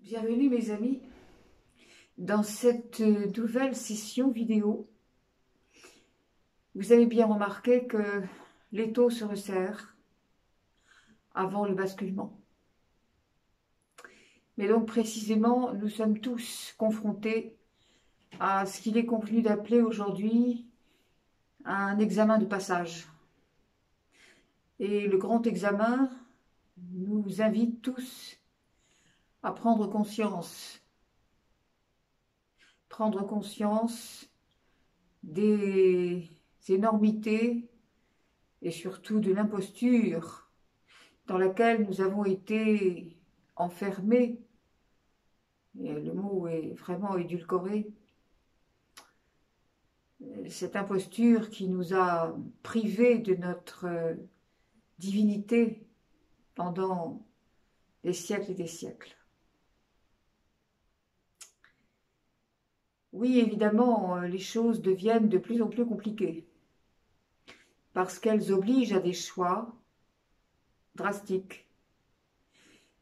Bienvenue mes amis dans cette nouvelle session vidéo. Vous avez bien remarqué que l'étau se resserre avant le basculement. Mais donc précisément, nous sommes tous confrontés à ce qu'il est convenu d'appeler aujourd'hui un examen de passage. Et le grand examen nous invite tous à prendre conscience des énormités et surtout de l'imposture dans laquelle nous avons été enfermés, et le mot est vraiment édulcoré, cette imposture qui nous a privés de notre divinité pendant des siècles et des siècles. Oui, évidemment, les choses deviennent de plus en plus compliquées parce qu'elles obligent à des choix drastiques.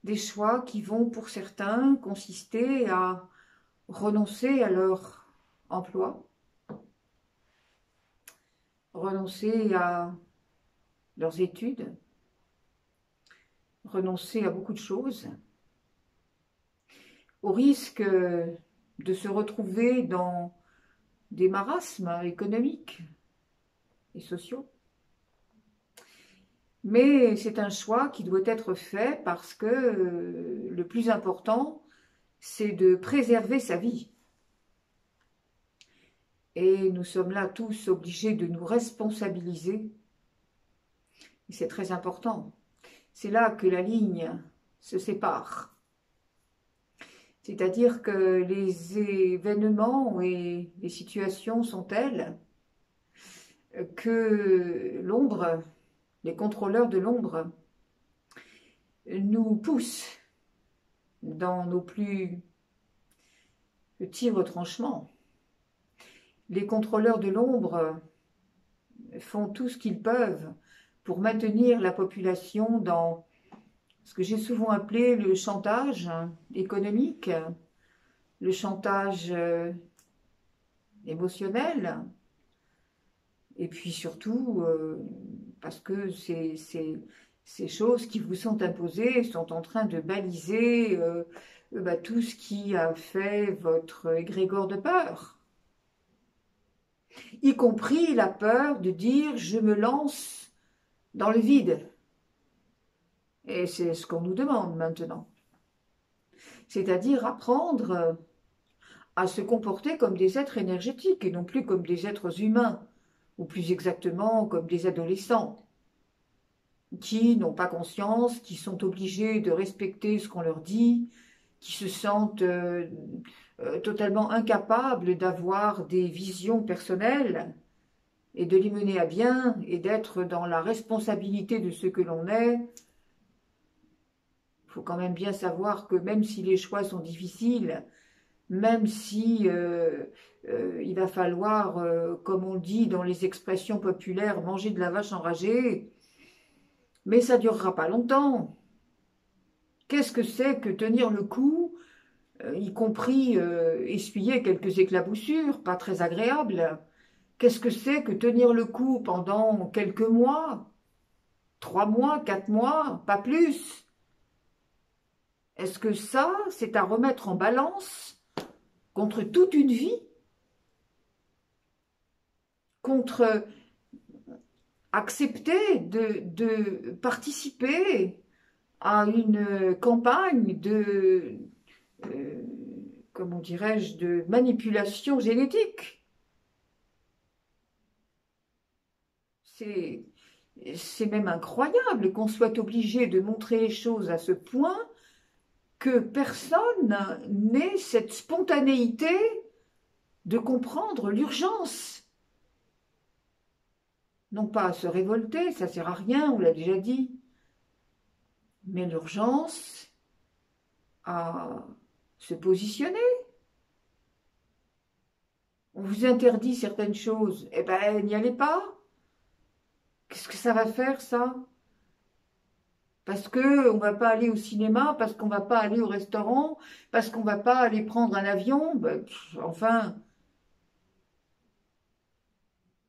Des choix qui vont, pour certains, consister à renoncer à leur emploi, renoncer à leurs études, renoncer à beaucoup de choses, au risque de se retrouver dans des marasmes économiques et sociaux. Mais c'est un choix qui doit être fait parce que le plus important, c'est de préserver sa vie. Et nous sommes là tous obligés de nous responsabiliser. Et c'est très important. C'est là que la ligne se sépare. C'est-à-dire que les événements et les situations sont telles que l'ombre, les contrôleurs de l'ombre, nous poussent dans nos plus petits retranchements. Les contrôleurs de l'ombre font tout ce qu'ils peuvent pour maintenir la population dans ce que j'ai souvent appelé le chantage économique, le chantage émotionnel, et puis surtout parce que ces choses qui vous sont imposées sont en train de baliser tout ce qui a fait votre égrégore de peur, y compris la peur de dire « je me lance dans le vide ». Et c'est ce qu'on nous demande maintenant. C'est-à-dire apprendre à se comporter comme des êtres énergétiques et non plus comme des êtres humains, ou plus exactement comme des adolescents, qui n'ont pas conscience, qui sont obligés de respecter ce qu'on leur dit, qui se sentent totalement incapables d'avoir des visions personnelles et de les mener à bien et d'être dans la responsabilité de ce que l'on est. Il faut quand même bien savoir que même si les choix sont difficiles, même si il va falloir, comme on dit dans les expressions populaires, manger de la vache enragée, mais ça ne durera pas longtemps. Qu'est-ce que c'est que tenir le coup, y compris essuyer quelques éclaboussures, pas très agréables? Qu'est-ce que c'est que tenir le coup pendant quelques mois, 3 mois, 4 mois, pas plus? Est-ce que ça, c'est à remettre en balance contre toute une vie? Contre accepter de participer à une campagne de, comment dirais-je, de manipulation génétique? C'est même incroyable qu'on soit obligé de montrer les choses à ce point que personne n'ait cette spontanéité de comprendre l'urgence. Non pas à se révolter, ça ne sert à rien, on l'a déjà dit, mais l'urgence à se positionner. On vous interdit certaines choses, eh ben n'y allez pas. Qu'est-ce que ça va faire, ça? Parce qu'on ne va pas aller au cinéma, parce qu'on ne va pas aller au restaurant, parce qu'on ne va pas aller prendre un avion. Ben, enfin,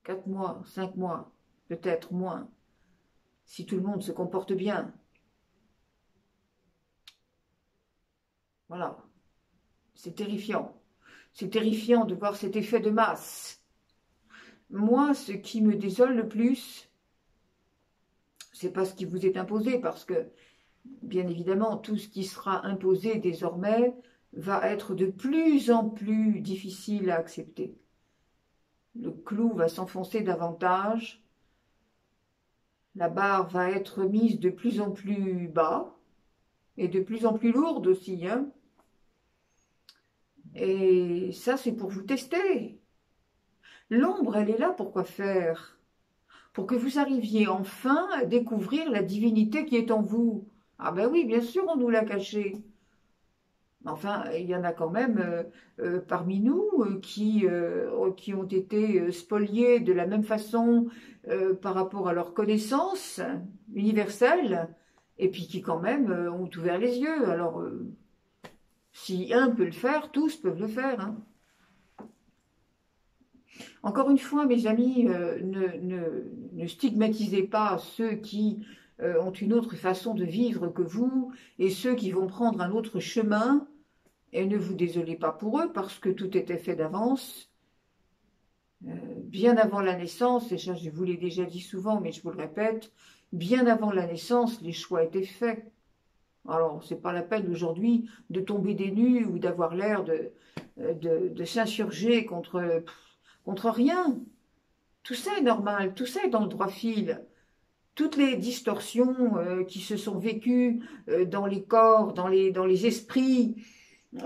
4 mois, 5 mois, peut-être moins, si tout le monde se comporte bien. Voilà, c'est terrifiant. C'est terrifiant de voir cet effet de masse. Moi, ce qui me désole le plus, c'est pas ce qui vous est imposé, parce que, bien évidemment, tout ce qui sera imposé désormais va être de plus en plus difficile à accepter. Le clou va s'enfoncer davantage, la barre va être mise de plus en plus bas, et de plus en plus lourde aussi, hein. Et ça, c'est pour vous tester. L'ombre, elle est là pour quoi faire? Pour que vous arriviez enfin à découvrir la divinité qui est en vous. Ah ben oui, bien sûr, on nous l'a caché. Enfin, il y en a quand même parmi nous qui ont été spoliés de la même façon par rapport à leur connaissance universelle, et puis qui quand même ont ouvert les yeux. Alors, si un peut le faire, tous peuvent le faire, hein. Encore une fois, mes amis, ne stigmatisez pas ceux qui ont une autre façon de vivre que vous, et ceux qui vont prendre un autre chemin. Et ne vous désolez pas pour eux, parce que tout était fait d'avance, bien avant la naissance, et ça je vous l'ai déjà dit souvent, mais je vous le répète, bien avant la naissance, les choix étaient faits. Alors, c'est pas la peine aujourd'hui de tomber des nues ou d'avoir l'air de s'insurger contre rien. Tout ça est normal, tout ça est dans le droit fil. Toutes les distorsions qui se sont vécues dans les corps, dans les esprits,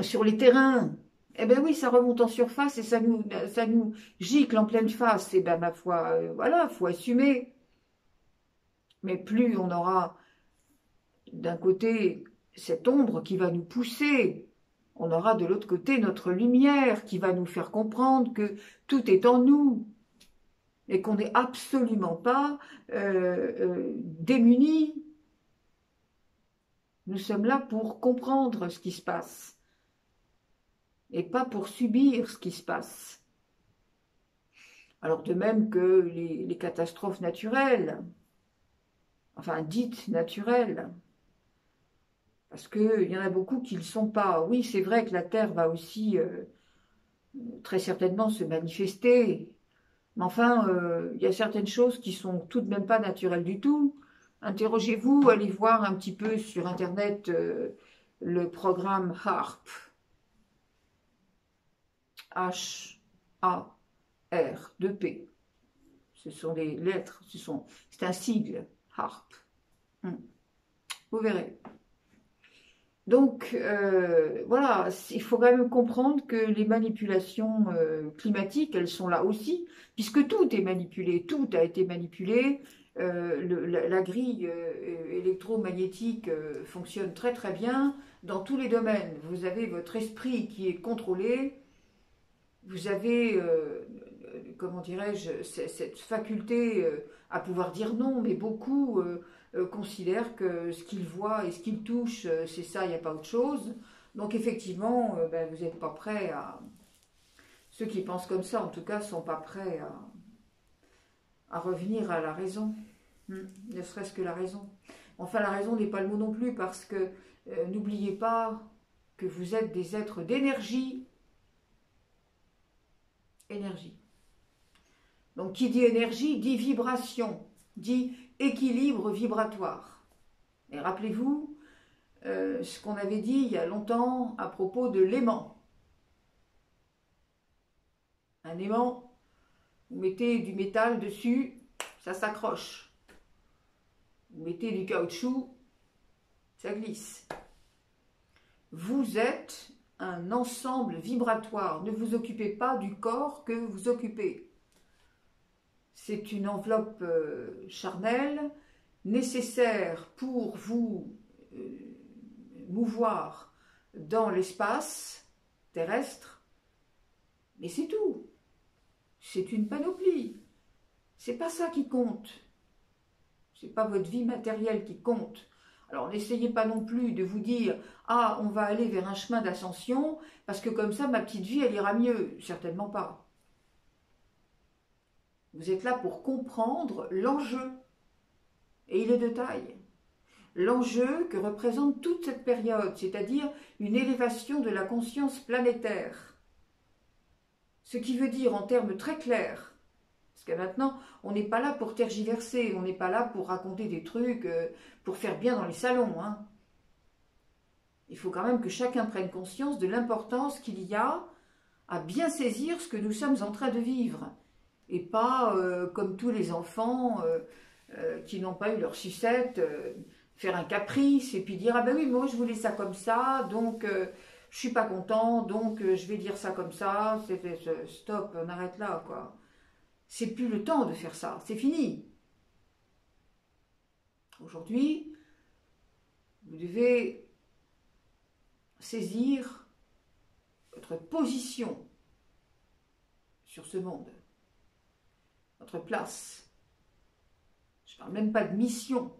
sur les terrains, eh bien oui, ça remonte en surface et ça nous gicle en pleine face. Et bien ma foi, voilà, faut assumer. Mais plus on aura d'un côté cette ombre qui va nous pousser, on aura de l'autre côté notre lumière qui va nous faire comprendre que tout est en nous et qu'on n'est absolument pas démunis. Nous sommes là pour comprendre ce qui se passe et pas pour subir ce qui se passe. Alors de même que les catastrophes naturelles, enfin dites naturelles, parce qu'il y en a beaucoup qui ne le sont pas. Oui, c'est vrai que la Terre va aussi très certainement se manifester, mais enfin, il y a certaines choses qui sont tout de même pas naturelles du tout. Interrogez-vous, allez voir un petit peu sur Internet le programme HARP, H-A-R, 2P. Ce sont des lettres, c'est un sigle, HARP. Vous verrez. Donc, voilà, il faut quand même comprendre que les manipulations climatiques, elles sont là aussi, puisque tout est manipulé, tout a été manipulé. La grille électromagnétique fonctionne très très bien dans tous les domaines. Vous avez votre esprit qui est contrôlé, vous avez, comment dirais-je, cette faculté à pouvoir dire non, mais beaucoup considèrent que ce qu'ils voient et ce qu'ils touchent, c'est ça, il n'y a pas autre chose. Donc effectivement, ben, vous n'êtes pas prêts à... Ceux qui pensent comme ça, en tout cas, ne sont pas prêts à revenir à la raison, ne serait-ce que la raison. Enfin, la raison n'est pas le mot non plus, parce que n'oubliez pas que vous êtes des êtres d'énergie. Énergie. Donc, qui dit énergie, dit vibration, dit équilibre vibratoire. Et rappelez-vous ce qu'on avait dit il y a longtemps à propos de l'aimant. Un aimant, vous mettez du métal dessus, ça s'accroche. Vous mettez du caoutchouc, ça glisse. Vous êtes un ensemble vibratoire. Ne vous occupez pas du corps que vous occupez. C'est une enveloppe charnelle nécessaire pour vous mouvoir dans l'espace terrestre, mais c'est tout. C'est une panoplie. C'est pas ça qui compte. C'est pas votre vie matérielle qui compte. Alors n'essayez pas non plus de vous dire « Ah, on va aller vers un chemin d'ascension, parce que comme ça, ma petite vie, elle ira mieux. » Certainement pas. Vous êtes là pour comprendre l'enjeu. Et il est de taille. L'enjeu que représente toute cette période, c'est-à-dire une élévation de la conscience planétaire. Ce qui veut dire en termes très clairs, parce que maintenant, on n'est pas là pour tergiverser, on n'est pas là pour raconter des trucs, pour faire bien dans les salons. Hein. Il faut quand même que chacun prenne conscience de l'importance qu'il y a à bien saisir ce que nous sommes en train de vivre. Et pas comme tous les enfants qui n'ont pas eu leur sucette, faire un caprice et puis dire « Ah ben oui, moi je voulais ça comme ça, donc je suis pas content, donc je vais dire ça comme ça. » Stop, on arrête là, quoi. C'est plus le temps de faire ça, c'est fini. Aujourd'hui, vous devez saisir votre position sur ce monde, votre place. Je ne parle même pas de mission,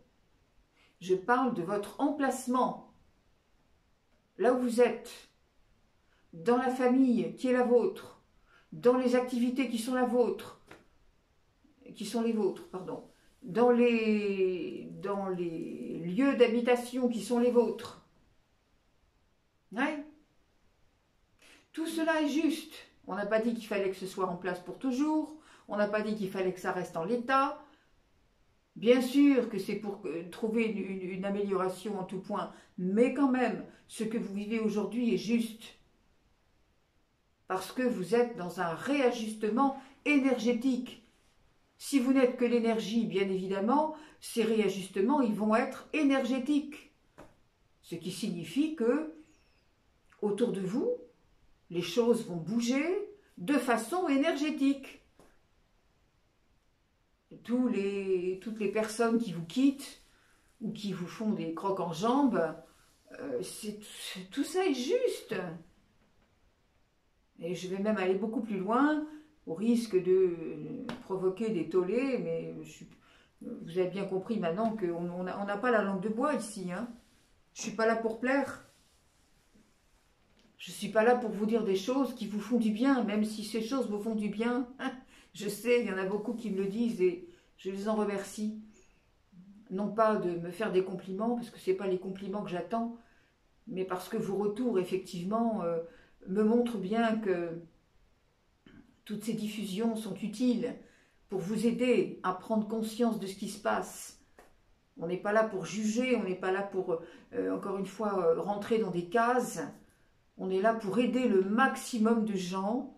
je parle de votre emplacement, là où vous êtes, dans la famille qui est la vôtre, dans les activités qui sont les vôtres, pardon, dans les lieux d'habitation qui sont les vôtres. Ouais. Tout cela est juste. On n'a pas dit qu'il fallait que ce soit en place pour toujours, on n'a pas dit qu'il fallait que ça reste en l'état. Bien sûr que c'est pour trouver une amélioration en tout point, mais quand même, ce que vous vivez aujourd'hui est juste. Parce que vous êtes dans un réajustement énergétique. Si vous n'êtes que l'énergie, bien évidemment, ces réajustements, ils vont être énergétiques. Ce qui signifie que, autour de vous, les choses vont bouger de façon énergétique. Toutes les personnes qui vous quittent ou qui vous font des crocs en jambes, tout ça est juste. Et je vais même aller beaucoup plus loin, au risque de provoquer des tollés, mais vous avez bien compris maintenant qu'on n'a pas la langue de bois ici. Hein. Je ne suis pas là pour plaire. Je ne suis pas là pour vous dire des choses qui vous font du bien, même si ces choses vous font du bien. Je sais, il y en a beaucoup qui me le disent et je les en remercie. Non pas de me faire des compliments, parce que ce n'est pas les compliments que j'attends, mais parce que vos retours, effectivement, me montrent bien que toutes ces diffusions sont utiles pour vous aider à prendre conscience de ce qui se passe. On n'est pas là pour juger, on n'est pas là pour, encore une fois, rentrer dans des cases. On est là pour aider le maximum de gens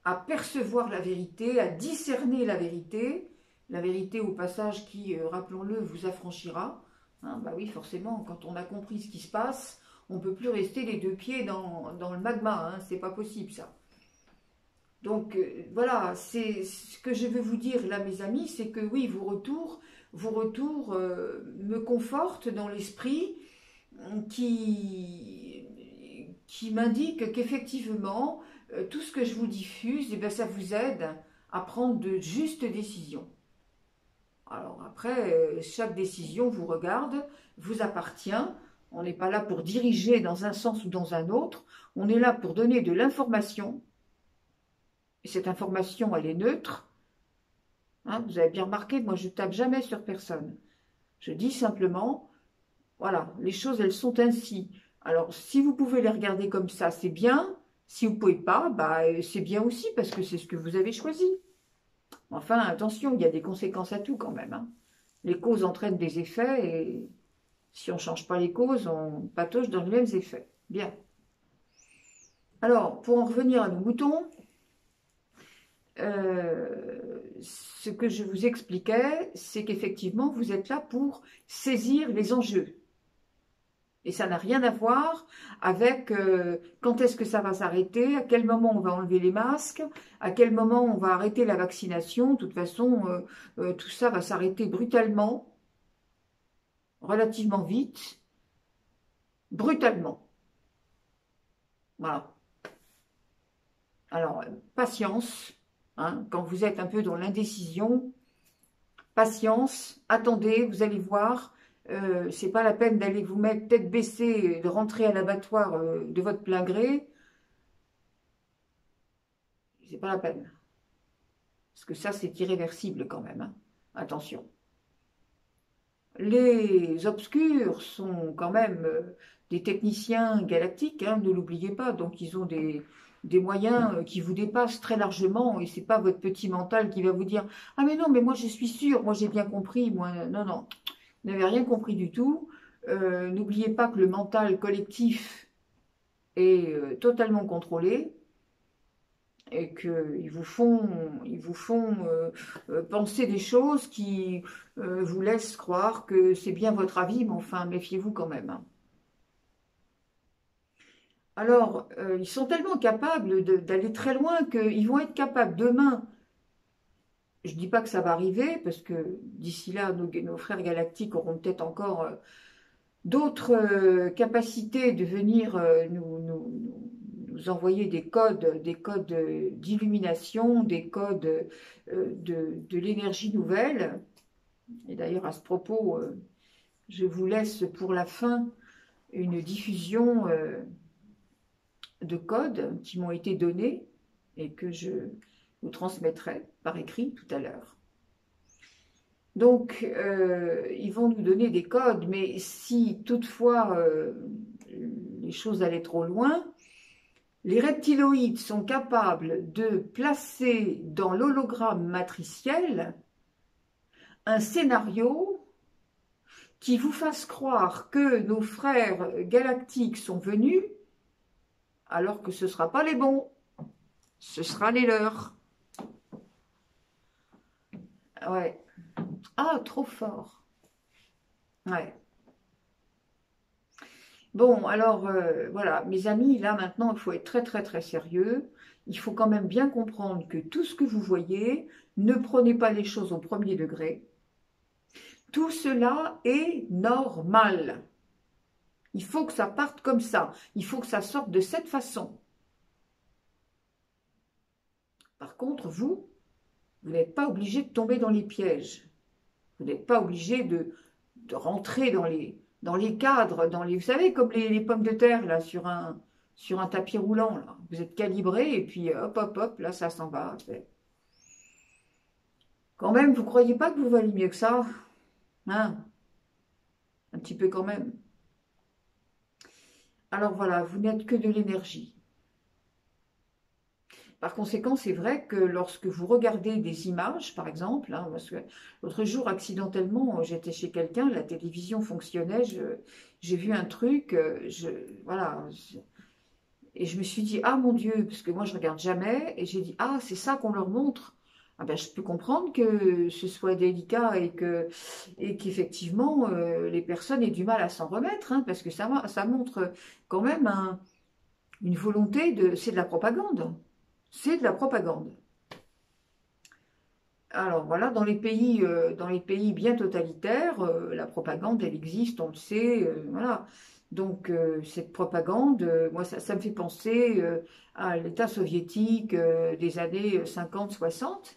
à percevoir la vérité, à discerner la vérité au passage qui, rappelons-le, vous affranchira. Hein, bah oui, forcément, quand on a compris ce qui se passe, on ne peut plus rester les deux pieds dans le magma, hein, c'est pas possible ça. Donc voilà, c'est ce que je veux vous dire là, mes amis, c'est que oui, vos retours me confortent dans l'esprit qui m'indique qu'effectivement, tout ce que je vous diffuse, eh bien, ça vous aide à prendre de justes décisions. Alors après, chaque décision vous regarde, vous appartient. On n'est pas là pour diriger dans un sens ou dans un autre. On est là pour donner de l'information. Et cette information, elle est neutre. Hein, vous avez bien remarqué, moi, je ne tape jamais sur personne. Je dis simplement, voilà, les choses, elles sont ainsi. Alors, si vous pouvez les regarder comme ça, c'est bien. Si vous ne pouvez pas, bah, c'est bien aussi, parce que c'est ce que vous avez choisi. Enfin, attention, il y a des conséquences à tout quand même. Hein. Les causes entraînent des effets, et si on ne change pas les causes, on patauge dans les mêmes effets. Bien. Alors, pour en revenir à nos moutons, ce que je vous expliquais, c'est qu'effectivement, vous êtes là pour saisir les enjeux. Et ça n'a rien à voir avec quand est-ce que ça va s'arrêter, à quel moment on va enlever les masques, à quel moment on va arrêter la vaccination. De toute façon, tout ça va s'arrêter brutalement, relativement vite, brutalement. Voilà. Alors, patience, hein, quand vous êtes un peu dans l'indécision, patience, attendez, vous allez voir, c'est pas la peine d'aller vous mettre tête baissée, de rentrer à l'abattoir de votre plein gré. C'est pas la peine. Parce que ça, c'est irréversible quand même, hein. Attention. Les obscurs sont quand même des techniciens galactiques, hein, ne l'oubliez pas. Donc, ils ont des moyens qui vous dépassent très largement. Et c'est pas votre petit mental qui va vous dire « Ah mais non, mais moi je suis sûr, moi j'ai bien compris. » Moi, non, non, vous n'avez rien compris du tout. N'oubliez pas que le mental collectif est totalement contrôlé et qu'ils vous font penser des choses qui vous laissent croire que c'est bien votre avis, mais enfin, méfiez-vous quand même, hein. Alors, ils sont tellement capables d'aller très loin qu'ils vont être capables demain, je ne dis pas que ça va arriver, parce que d'ici là, nos frères galactiques auront peut-être encore d'autres capacités de venir nous envoyer des codes d'illumination, des codes de l'énergie nouvelle. Et d'ailleurs, à ce propos, je vous laisse pour la fin une diffusion de codes qui m'ont été donnés et que je vous transmettrai par écrit tout à l'heure. Donc, ils vont nous donner des codes, mais si toutefois les choses allaient trop loin, les reptiloïdes sont capables de placer dans l'hologramme matriciel un scénario qui vous fasse croire que nos frères galactiques sont venus, alors que ce ne sera pas les bons, ce sera les leurs. Ouais. Ah, trop fort. Ouais. Bon, alors, voilà, mes amis, là, maintenant, il faut être très, très, très sérieux. Il faut quand même bien comprendre que tout ce que vous voyez, ne prenez pas les choses au premier degré. Tout cela est normal. Il faut que ça parte comme ça. Il faut que ça sorte de cette façon. Par contre, vous n'êtes pas obligé de tomber dans les pièges. Vous n'êtes pas obligé de rentrer dans les cadres, vous savez, comme les pommes de terre, là, sur un tapis roulant, là. Vous êtes calibré, et puis hop, hop, hop, là, ça s'en va. Quand même, vous ne croyez pas que vous valez mieux que ça, hein? Un petit peu quand même. Alors voilà, vous n'êtes que de l'énergie. Par conséquent, c'est vrai que lorsque vous regardez des images, par exemple, hein, parce que l'autre jour, accidentellement, j'étais chez quelqu'un, la télévision fonctionnait, j'ai vu un truc, voilà, et je me suis dit, ah mon Dieu, parce que moi je regarde jamais, et j'ai dit, ah c'est ça qu'on leur montre. Ah ben, je peux comprendre que ce soit délicat et qu'effectivement les personnes aient du mal à s'en remettre, hein, parce que ça montre quand même une volonté c'est de la propagande. C'est de la propagande. Alors voilà, dans les pays bien totalitaires, la propagande, elle existe, on le sait, voilà. Donc cette propagande, moi ça me fait penser à l'État soviétique des années 50-60.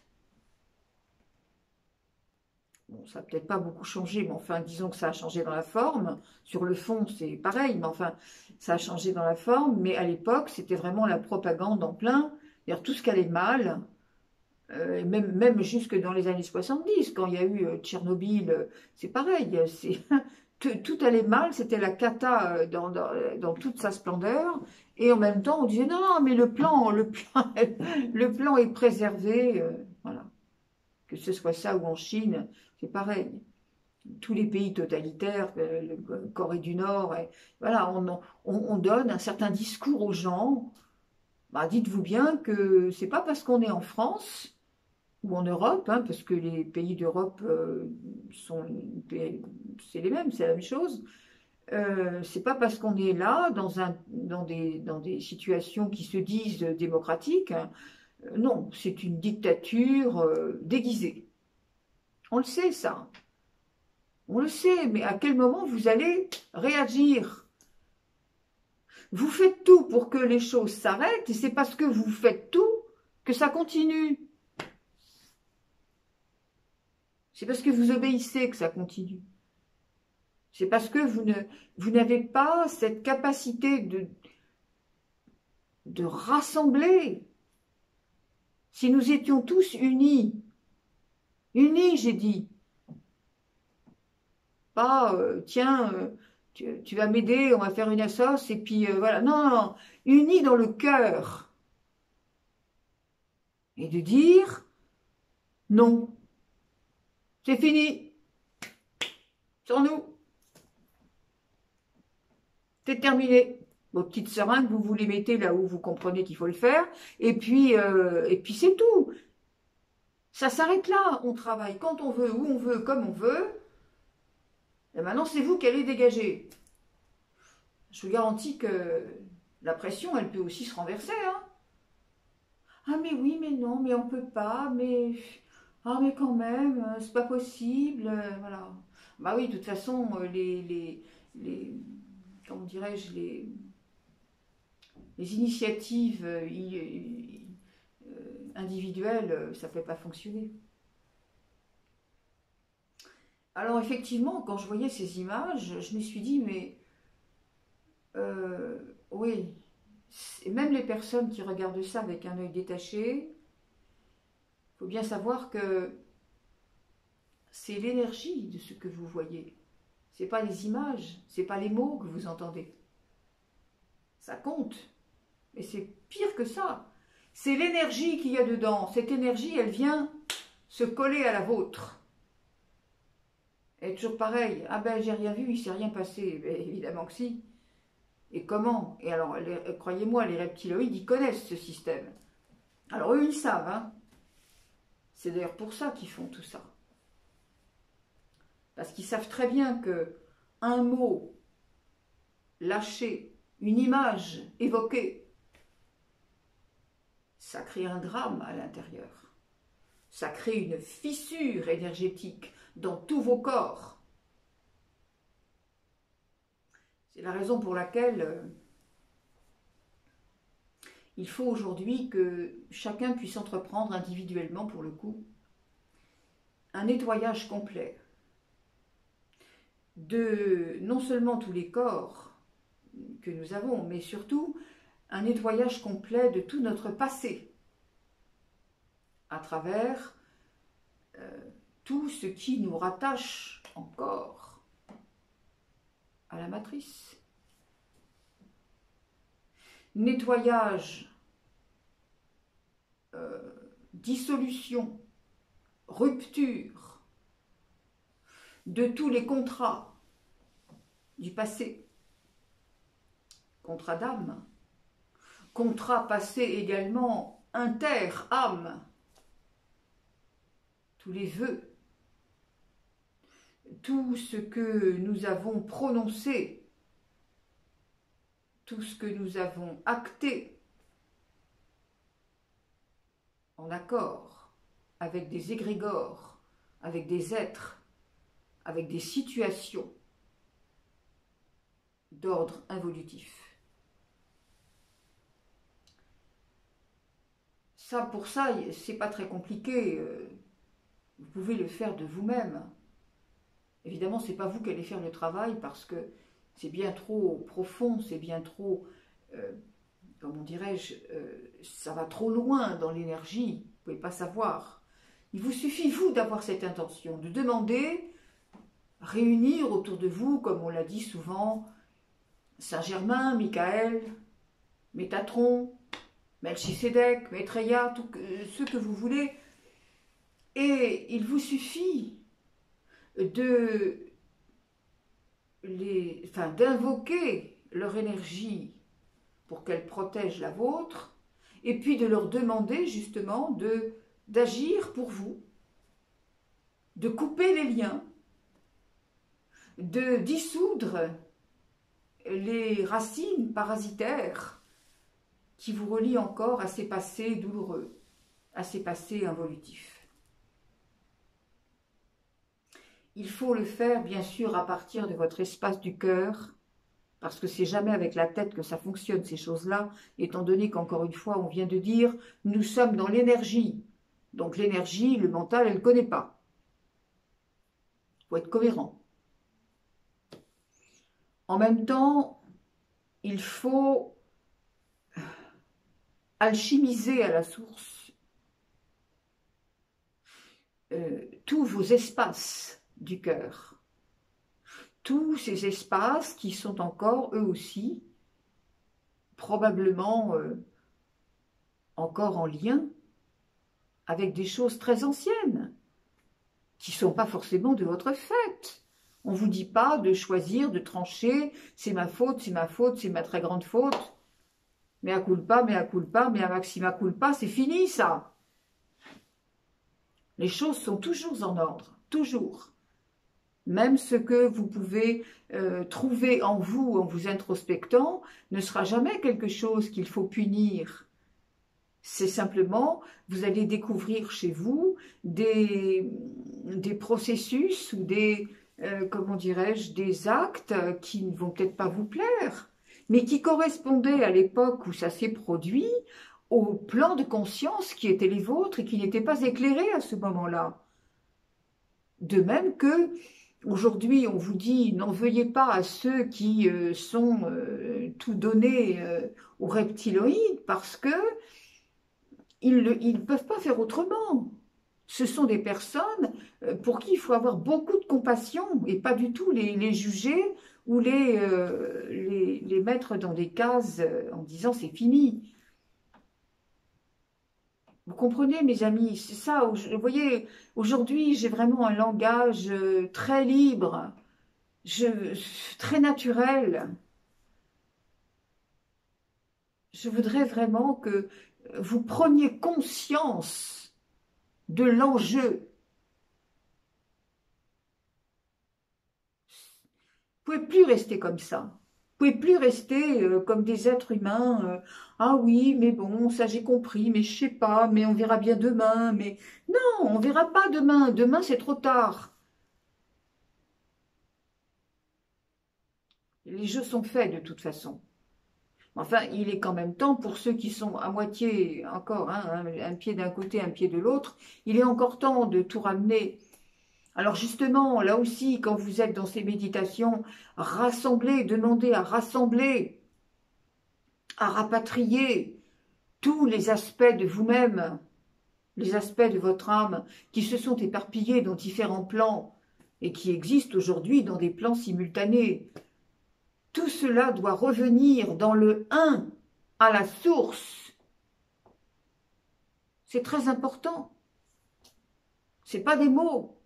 Bon, ça n'a peut-être pas beaucoup changé, mais enfin, disons que ça a changé dans la forme. Sur le fond, c'est pareil, mais enfin, ça a changé dans la forme. Mais à l'époque, c'était vraiment la propagande en plein. C'est-à-dire tout ce qui allait mal, même jusque dans les années 70, quand il y a eu Tchernobyl, c'est pareil. Tout allait mal, c'était la cata dans toute sa splendeur. Et en même temps, on disait non, non, mais le plan, le plan est préservé. Voilà. Que ce soit ça ou en Chine, c'est pareil. Tous les pays totalitaires, Corée du Nord, voilà, on donne un certain discours aux gens. Bah, dites-vous bien que c'est pas parce qu'on est en France ou en Europe, hein, parce que les pays d'Europe c'est les mêmes, c'est la même chose. C'est pas parce qu'on est là dans des situations qui se disent démocratiques, hein. Non, c'est une dictature déguisée. On le sait, ça. On le sait, mais à quel moment vous allez réagir? Vous faites tout pour que les choses s'arrêtent, et c'est parce que vous faites tout que ça continue. C'est parce que vous obéissez que ça continue. C'est parce que vous n'avez pas cette capacité de rassembler. Si nous étions tous unis, j'ai dit, pas, tiens, tu vas m'aider, on va faire une assoce, et puis voilà. Non, non, non, unis dans le cœur. Et de dire, non, c'est fini, sans nous, c'est terminé. Vos petites seringues, vous les mettez là où vous comprenez qu'il faut le faire, et puis c'est tout. Ça s'arrête là, on travaille quand on veut, où on veut, comme on veut, et maintenant c'est vous qui allez dégager. Je vous garantis que la pression, elle peut aussi se renverser. Hein. Ah mais oui, mais non, mais on peut pas, mais... Ah mais quand même, c'est pas possible, voilà. Bah oui, de toute façon, comment dirais-je, les initiatives individuelles, ça ne peut pas fonctionner. Alors effectivement, quand je voyais ces images, je me suis dit, mais oui, même les personnes qui regardent ça avec un œil détaché, il faut bien savoir que c'est l'énergie de ce que vous voyez. Ce n'est pas les images, ce n'est pas les mots que vous entendez. Ça compte, mais c'est pire que ça. C'est l'énergie qu'il y a dedans. Cette énergie, elle vient se coller à la vôtre. Et toujours pareil, ah ben j'ai rien vu, il ne s'est rien passé. Ben, évidemment que si. Et comment? Et alors, croyez-moi, les reptiloïdes, ils connaissent ce système. Alors eux, ils savent. Hein. C'est d'ailleurs pour ça qu'ils font tout ça. Parce qu'ils savent très bien que un mot lâché, une image évoquée, ça crée un drame à l'intérieur. Ça crée une fissure énergétique dans tous vos corps. C'est la raison pour laquelle il faut aujourd'hui que chacun puisse entreprendre individuellement, pour le coup, un nettoyage complet de non seulement tous les corps que nous avons, mais surtout un nettoyage complet de tout notre passé, à travers tout ce qui nous rattache encore à la matrice. Nettoyage, dissolution, rupture de tous les contrats du passé, contrat d'âme, contrat passé également inter-âme, tous les vœux, tout ce que nous avons prononcé, tout ce que nous avons acté en accord avec des égrégores, avec des êtres, avec des situations d'ordre involutif. Ça, pour ça, c'est pas très compliqué. Vous pouvez le faire de vous-même. Évidemment, c'est pas vous qui allez faire le travail parce que c'est bien trop profond, c'est bien trop, comment dirais-je, ça va trop loin dans l'énergie, vous ne pouvez pas savoir. Il vous suffit, vous, d'avoir cette intention, de demander, réunir autour de vous, comme on l'a dit souvent, Saint-Germain, Michael, Métatron, Melchisédek, Maitreya, ceux que vous voulez, et il vous suffit d'invoquer leur énergie pour qu'elle protège la vôtre, et puis de leur demander justement d'agir pour vous, de couper les liens, de dissoudre les racines parasitaires qui vous relient encore à ces passés douloureux, à ces passés involutifs. Il faut le faire, bien sûr, à partir de votre espace du cœur, parce que c'est jamais avec la tête que ça fonctionne, ces choses-là, étant donné qu'encore une fois, on vient de dire, nous sommes dans l'énergie. Donc l'énergie, le mental, elle ne connaît pas. Il faut être cohérent. En même temps, il faut alchimiser à la source tous vos espaces du cœur. Tous ces espaces qui sont encore, eux aussi, probablement encore en lien avec des choses très anciennes, qui ne sont pas forcément de votre fait. On ne vous dit pas de choisir, de trancher, c'est ma faute, c'est ma faute, c'est ma très grande faute. Mea culpa, mea maxima culpa, c'est fini ça. Les choses sont toujours en ordre, toujours. Même ce que vous pouvez trouver en vous introspectant, ne sera jamais quelque chose qu'il faut punir. C'est simplement, vous allez découvrir chez vous des processus ou des, comment dirais-je, des actes qui ne vont peut-être pas vous plaire, mais qui correspondaient à l'époque où ça s'est produit, au plan de conscience qui était les vôtres et qui n'était pas éclairé à ce moment-là. De même que, aujourd'hui, on vous dit, n'en veuillez pas à ceux qui sont tout donnés aux reptiloïdes, parce que ils ne peuvent pas faire autrement. Ce sont des personnes pour qui il faut avoir beaucoup de compassion et pas du tout les juger ou les mettre dans des cases en disant c'est fini. Vous comprenez, mes amis, c'est ça. Vous voyez, aujourd'hui, j'ai vraiment un langage très libre, très naturel. Je voudrais vraiment que vous preniez conscience de l'enjeu. Vous ne pouvez plus rester comme ça. Vous ne pouvez plus rester comme des êtres humains. Ah oui, mais bon, ça j'ai compris, mais je sais pas, mais on verra bien demain. Mais non, on verra pas demain. Demain, c'est trop tard. Les jeux sont faits de toute façon. Enfin, il est quand même temps pour ceux qui sont à moitié encore, hein, un pied d'un côté, un pied de l'autre, il est encore temps de tout ramener. Alors justement, là aussi, quand vous êtes dans ces méditations, rassemblez, demandez à rassembler, à rapatrier tous les aspects de vous-même, les aspects de votre âme qui se sont éparpillés dans différents plans et qui existent aujourd'hui dans des plans simultanés. Tout cela doit revenir dans le un, à la source. C'est très important. Ce n'est pas des mots.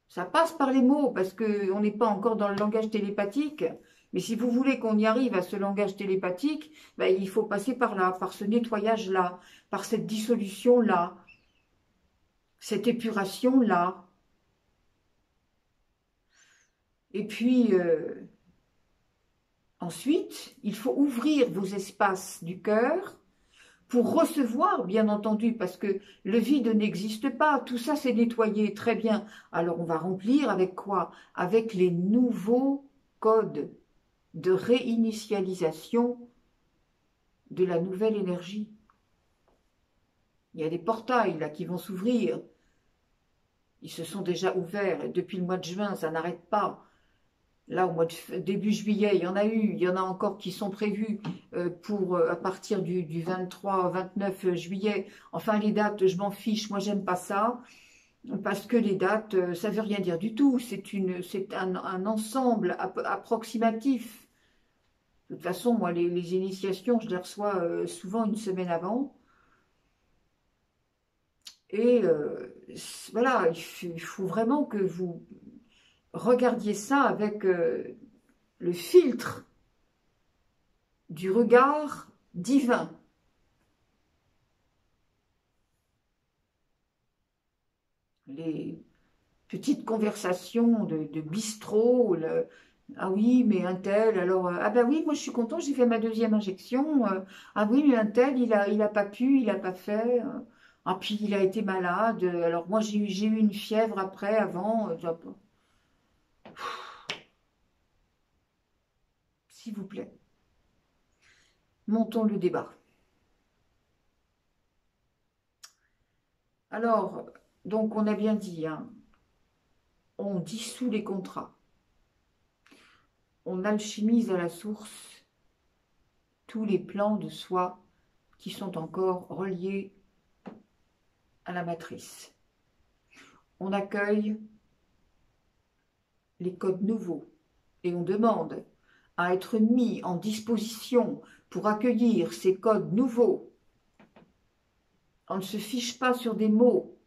Ça passe par les mots parce qu'on n'est pas encore dans le langage télépathique. Mais si vous voulez qu'on y arrive à ce langage télépathique, ben, il faut passer par là, par ce nettoyage-là, par cette dissolution-là, cette épuration-là. Et puis, ensuite, il faut ouvrir vos espaces du cœur pour recevoir, bien entendu, parce que le vide n'existe pas, tout ça c'est nettoyé, très bien. Alors on va remplir avec quoi? Avec les nouveaux codes de réinitialisation de la nouvelle énergie. Il y a des portails là qui vont s'ouvrir. Ils se sont déjà ouverts et depuis le mois de juin, ça n'arrête pas. Là, au mois de début juillet, il y en a eu, il y en a encore qui sont prévus pour à partir du 23-29 juillet. Enfin, les dates, je m'en fiche, moi j'aime pas ça, parce que les dates, ça veut rien dire du tout. C'est un ensemble approximatif. De toute façon, moi, les initiations, je les reçois souvent une semaine avant. Et voilà, il faut vraiment que vous regardiez ça avec le filtre du regard divin. Les petites conversations de bistrot, ah oui, mais un tel, alors, ah ben oui, moi je suis content, j'ai fait ma deuxième injection, ah oui, mais un tel, il a pas pu, il a pas fait, ah puis il a été malade, alors moi j'ai eu une fièvre après, avant, s'il vous plaît, montons le débat. Alors, donc on a bien dit, hein, on dissout les contrats. on alchimise à la source tous les plans de soi qui sont encore reliés à la matrice. On accueille les codes nouveaux et on demande à être mis en disposition pour accueillir ces codes nouveaux. On ne se fiche pas sur des mots.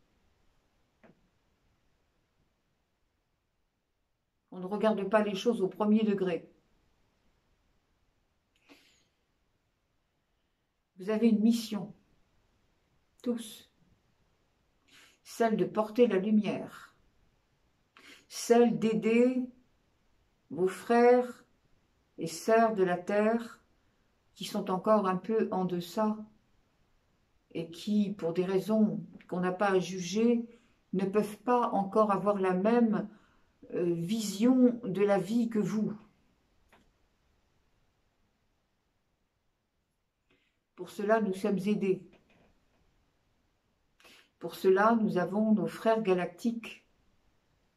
On ne regarde pas les choses au premier degré. Vous avez une mission, tous, celle de porter la lumière, celle d'aider vos frères et sœurs de la terre qui sont encore un peu en deçà et qui, pour des raisons qu'on n'a pas à juger, ne peuvent pas encore avoir la même vision de la vie que vous. Pour cela, nous sommes aidés. Pour cela, nous avons nos frères galactiques,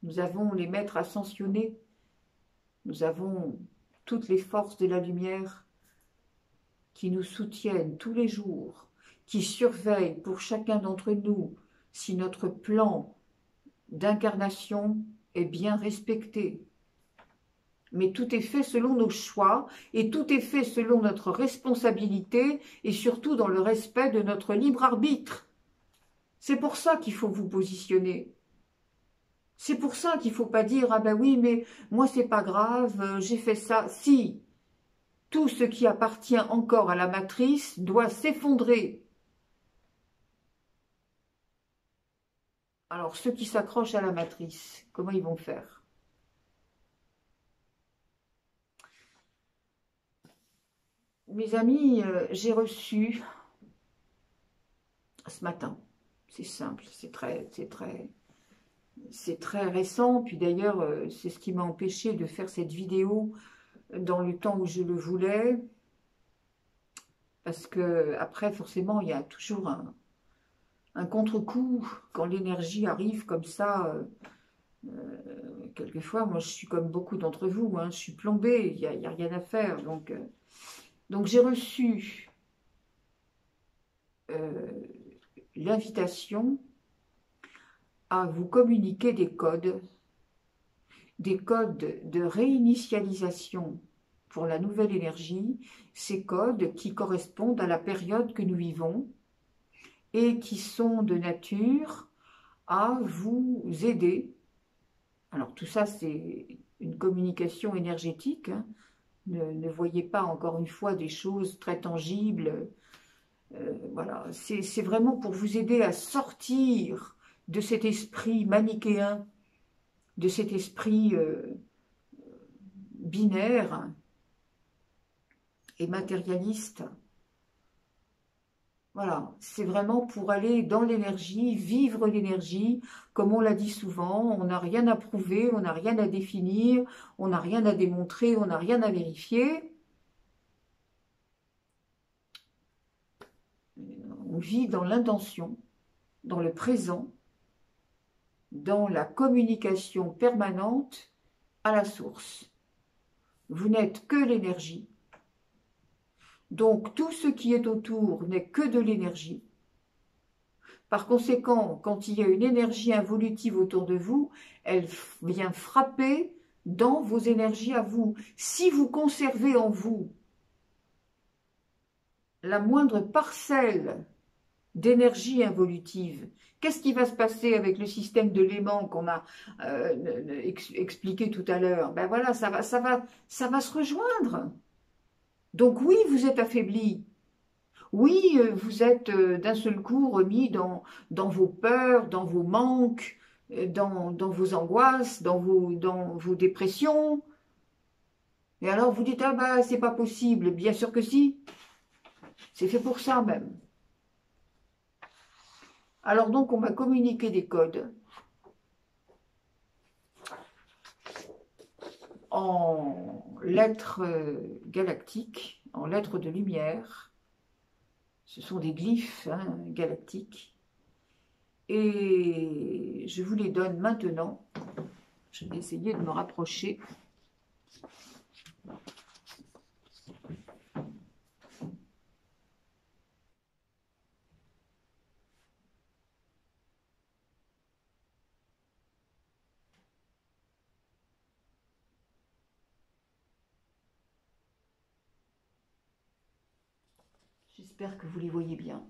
nous avons les maîtres ascensionnés, nous avons toutes les forces de la lumière qui nous soutiennent tous les jours, qui surveillent pour chacun d'entre nous si notre plan d'incarnation est bien respecté. Mais tout est fait selon nos choix et tout est fait selon notre responsabilité et surtout dans le respect de notre libre arbitre. C'est pour ça qu'il faut vous positionner. C'est pour ça qu'il ne faut pas dire « Ah ben oui, mais moi c'est pas grave, j'ai fait ça. » Si, tout ce qui appartient encore à la matrice doit s'effondrer. Alors ceux qui s'accrochent à la matrice, comment ils vont faire? Mes amis, j'ai reçu ce matin, c'est simple, c'est très récent, puis d'ailleurs c'est ce qui m'a empêché de faire cette vidéo dans le temps où je le voulais, parce que après forcément il y a toujours un contre-coup quand l'énergie arrive comme ça. Quelquefois moi je suis comme beaucoup d'entre vous, hein, je suis plombée, il y a rien à faire, donc j'ai reçu l'invitation à vous communiquer des codes de réinitialisation pour la nouvelle énergie, ces codes qui correspondent à la période que nous vivons et qui sont de nature à vous aider. Alors tout ça c'est une communication énergétique, hein. Ne voyez pas encore une fois des choses très tangibles. Voilà, c'est vraiment pour vous aider à sortir de cet esprit manichéen, de cet esprit binaire et matérialiste. Voilà, c'est vraiment pour aller dans l'énergie, vivre l'énergie, comme on l'a dit souvent, on n'a rien à prouver, on n'a rien à définir, on n'a rien à démontrer, on n'a rien à vérifier. On vit dans l'intention, dans le présent, dans la communication permanente à la source. Vous n'êtes que l'énergie. Donc, tout ce qui est autour n'est que de l'énergie. Par conséquent, quand il y a une énergie involutive autour de vous, elle vient frapper dans vos énergies à vous. Si vous conservez en vous la moindre parcelle d'énergie involutive, qu'est-ce qui va se passer avec le système de l'aimant qu'on a expliqué tout à l'heure? Ben voilà, ça va se rejoindre. Donc oui, vous êtes affaibli. Oui, vous êtes d'un seul coup remis dans vos peurs, dans vos manques, dans vos angoisses, dans vos dépressions. Et alors vous dites, ah bah c'est pas possible. Bien sûr que si. C'est fait pour ça même. Alors donc on m'a communiqué des codes en lettres galactiques, en lettres de lumière. Ce sont des glyphes galactiques. Et je vous les donne maintenant. Je vais essayer de me rapprocher. J'espère que vous les voyez bien.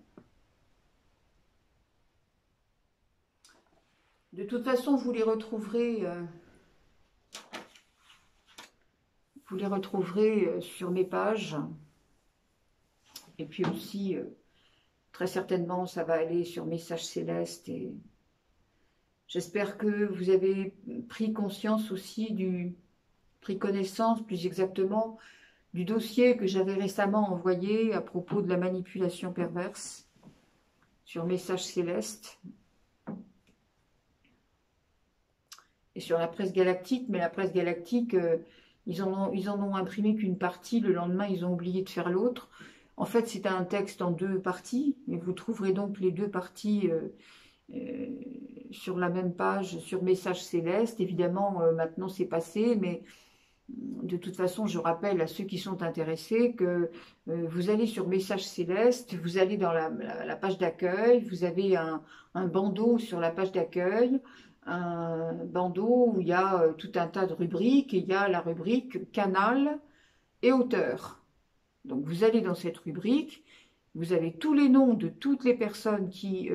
De toute façon, vous les retrouverez sur mes pages. Et puis aussi, très certainement, ça va aller sur Messages Célestes. Et j'espère que vous avez pris conscience aussi pris connaissance plus exactement, du dossier que j'avais récemment envoyé à propos de la manipulation perverse sur Messages Célestes. Et sur la presse galactique, mais la presse galactique, ils en ont imprimé qu'une partie, le lendemain ils ont oublié de faire l'autre. En fait c'est un texte en 2 parties, et vous trouverez donc les 2 parties sur la même page, sur Messages Célestes. Évidemment maintenant c'est passé, mais de toute façon je rappelle à ceux qui sont intéressés que vous allez sur Messages Célestes, vous allez dans la page d'accueil, vous avez un bandeau sur la page d'accueil, un bandeau où il y a tout un tas de rubriques, et il y a la rubrique canal et auteur. Donc vous allez dans cette rubrique, vous avez tous les noms de toutes les personnes qui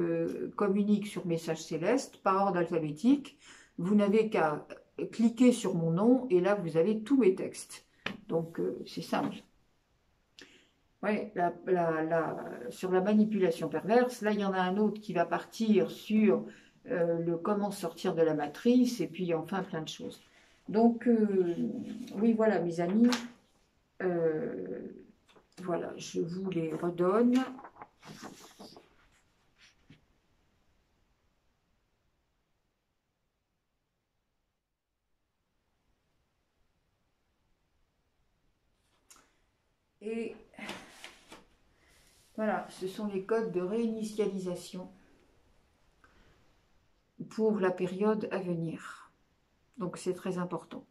communiquent sur Messages Célestes par ordre alphabétique. Vous n'avez qu'à cliquer sur mon nom et là vous avez tous mes textes. Donc c'est simple. Ouais, sur la manipulation perverse, là il y en a un autre qui va partir sur le comment sortir de la matrice, et puis enfin plein de choses. Donc oui, voilà mes amis, voilà, je vous les redonne. Et voilà, ce sont les codes de réinitialisation pour la période à venir. Donc c'est très important.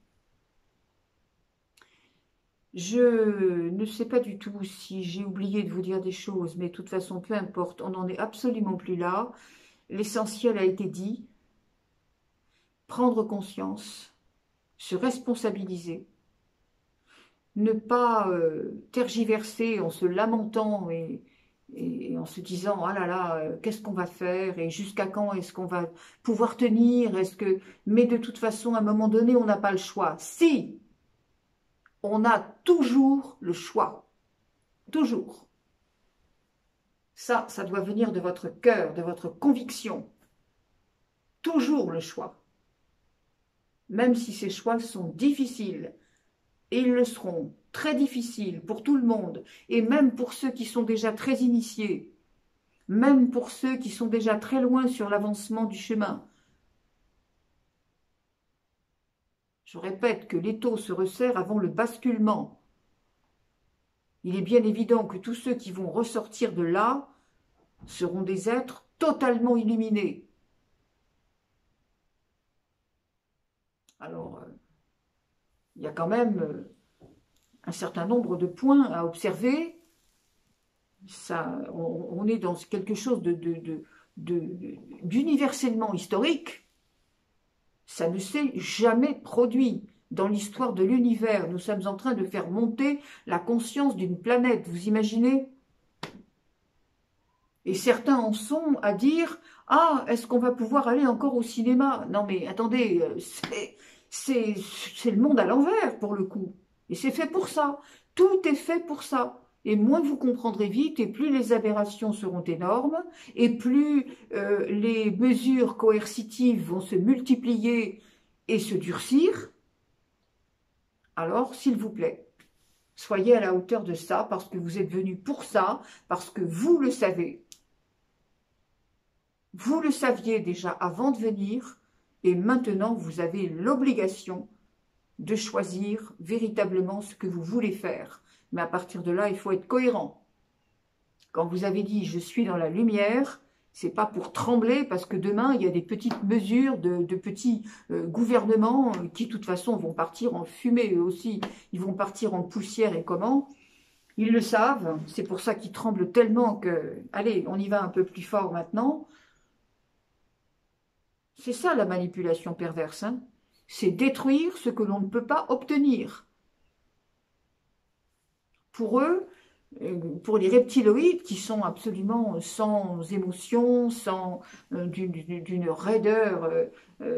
Je ne sais pas du tout si j'ai oublié de vous dire des choses, mais de toute façon, peu importe, on n'en est absolument plus là. L'essentiel a été dit. Prendre conscience, se responsabiliser, ne pas tergiverser en se lamentant et en se disant « Ah là là, qu'est-ce qu'on va faire et jusqu'à quand est-ce qu'on va pouvoir tenir ?» Mais de toute façon, à un moment donné, on n'a pas le choix. Si, on a toujours le choix. Toujours. Ça doit venir de votre cœur, de votre conviction. Toujours le choix. Même si ces choix sont difficiles, et ils le seront très difficiles pour tout le monde, et même pour ceux qui sont déjà très initiés, même pour ceux qui sont déjà très loin sur l'avancement du chemin. Je répète que l'étau se resserre avant le basculement. Il est bien évident que tous ceux qui vont ressortir de là seront des êtres totalement illuminés. Alors, il y a quand même un certain nombre de points à observer. On est dans quelque chose d'universellement historique. Ça ne s'est jamais produit dans l'histoire de l'univers. Nous sommes en train de faire monter la conscience d'une planète, vous imaginez? Et certains en sont à dire « Ah, est-ce qu'on va pouvoir aller encore au cinéma ?» Non mais attendez, c'est le monde à l'envers pour le coup. Et c'est fait pour ça. Tout est fait pour ça. Et moins vous comprendrez vite, et plus les aberrations seront énormes, et plus les mesures coercitives vont se multiplier et se durcir. Alors, s'il vous plaît, soyez à la hauteur de ça, parce que vous êtes venus pour ça, parce que vous le savez. Vous le saviez déjà avant de venir, et maintenant vous avez l'obligation de choisir véritablement ce que vous voulez faire. Mais à partir de là, il faut être cohérent. Quand vous avez dit « je suis dans la lumière », C'est pas pour trembler parce que demain, il y a des petites mesures de petits gouvernements qui, de toute façon, vont partir en fumée eux aussi. Ils vont partir en poussière et comment? Ils le savent. C'est pour ça qu'ils tremblent tellement que, allez, on y va un peu plus fort maintenant. C'est ça la manipulation perverse, hein. C'est détruire ce que l'on ne peut pas obtenir. Pour eux, pour les reptiloïdes qui sont absolument sans émotion, sans d'une raideur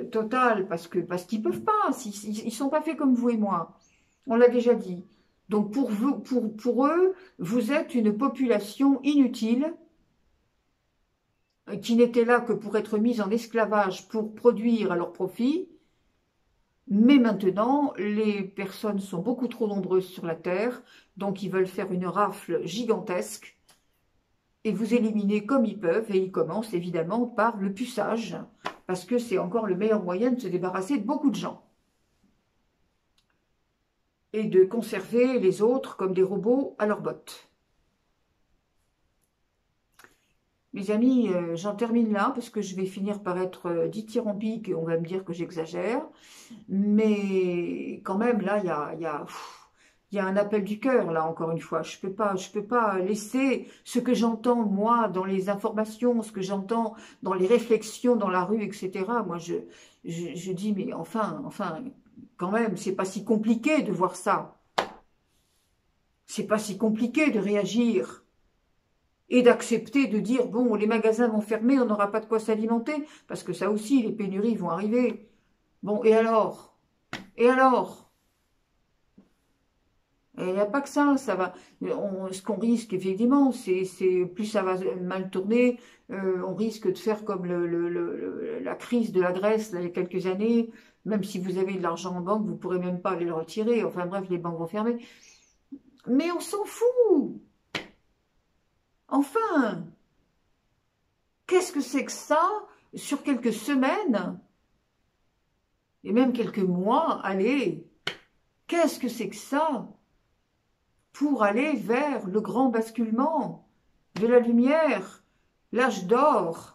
totale, parce qu'ils peuvent pas, ils sont pas faits comme vous et moi. On l'a déjà dit. Donc pour vous, pour eux, vous êtes une population inutile qui n'était là que pour être mise en esclavage pour produire à leur profit. Mais maintenant, les personnes sont beaucoup trop nombreuses sur la Terre, donc ils veulent faire une rafle gigantesque et vous éliminer comme ils peuvent. Et ils commencent évidemment par le puçage, parce que c'est encore le meilleur moyen de se débarrasser de beaucoup de gens. Et de conserver les autres comme des robots à leurs bottes. Mes amis, j'en termine là, parce que je vais finir par être dithyrambique et on va me dire que j'exagère. Mais quand même, là, il y a un appel du cœur, là, encore une fois. Je peux pas laisser ce que j'entends, moi, dans les informations, ce que j'entends dans les réflexions dans la rue, etc. Moi, je dis, mais enfin, quand même, c'est pas si compliqué de voir ça. C'est pas si compliqué de réagir. Et d'accepter de dire, bon, les magasins vont fermer, on n'aura pas de quoi s'alimenter, parce que ça aussi, les pénuries vont arriver. Bon, et alors? Et alors? Et il n'y a pas que ça va. Ce qu'on risque, effectivement, c'est plus ça va mal tourner, on risque de faire comme la crise de la Grèce, là, il y a quelques années, même si vous avez de l'argent en banque, vous ne pourrez même pas aller le retirer, enfin bref, les banques vont fermer. Mais on s'en fout! Enfin! Qu'est-ce que c'est que ça, sur quelques semaines, et même quelques mois, allez, qu'est-ce que c'est que ça, pour aller vers le grand basculement de la lumière, l'âge d'or?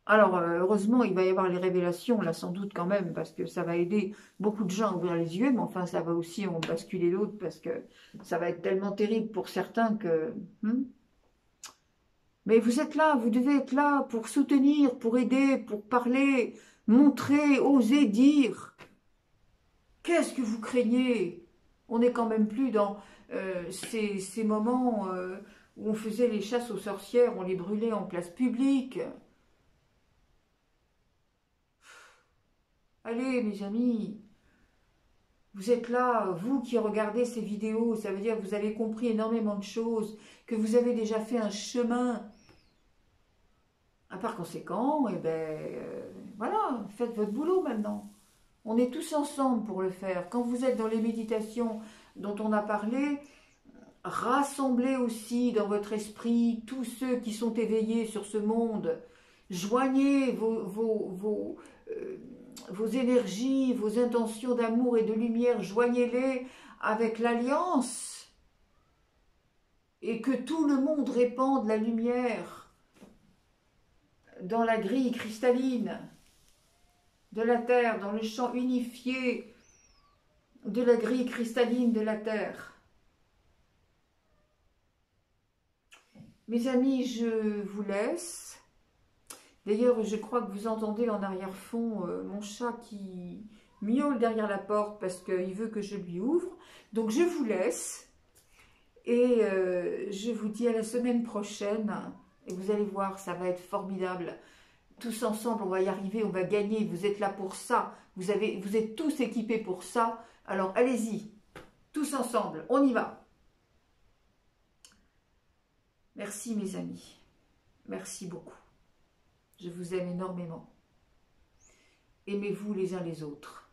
Alors, heureusement, il va y avoir les révélations, là, sans doute quand même, parce que ça va aider beaucoup de gens à ouvrir les yeux, mais enfin, ça va aussi en basculer d'autres, parce que ça va être tellement terrible pour certains que... Mais vous êtes là, vous devez être là pour soutenir, pour aider, pour parler, montrer, oser dire. Qu'est-ce que vous craignez? On n'est quand même plus dans ces moments où on faisait les chasses aux sorcières, on les brûlait en place publique. Allez, mes amis, vous êtes là, vous qui regardez ces vidéos, ça veut dire que vous avez compris énormément de choses, que vous avez déjà fait un chemin. Par conséquent, eh ben, voilà, faites votre boulot maintenant. On est tous ensemble pour le faire. Quand vous êtes dans les méditations dont on a parlé, rassemblez aussi dans votre esprit tous ceux qui sont éveillés sur ce monde. Joignez vos énergies, vos intentions d'amour et de lumière, joignez-les avec l'alliance. Et que tout le monde répande la lumière dans la grille cristalline de la Terre, dans le champ unifié de la grille cristalline de la Terre. Mes amis, je vous laisse. D'ailleurs, je crois que vous entendez en arrière-fond mon chat qui miaule derrière la porte parce qu'il veut que je lui ouvre. Donc, je vous laisse et je vous dis à la semaine prochaine. Et vous allez voir, ça va être formidable. Tous ensemble, on va y arriver, on va gagner. Vous êtes là pour ça. Vous êtes tous équipés pour ça. Alors, allez-y. Tous ensemble, on y va. Merci, mes amis. Merci beaucoup. Je vous aime énormément. Aimez-vous les uns les autres.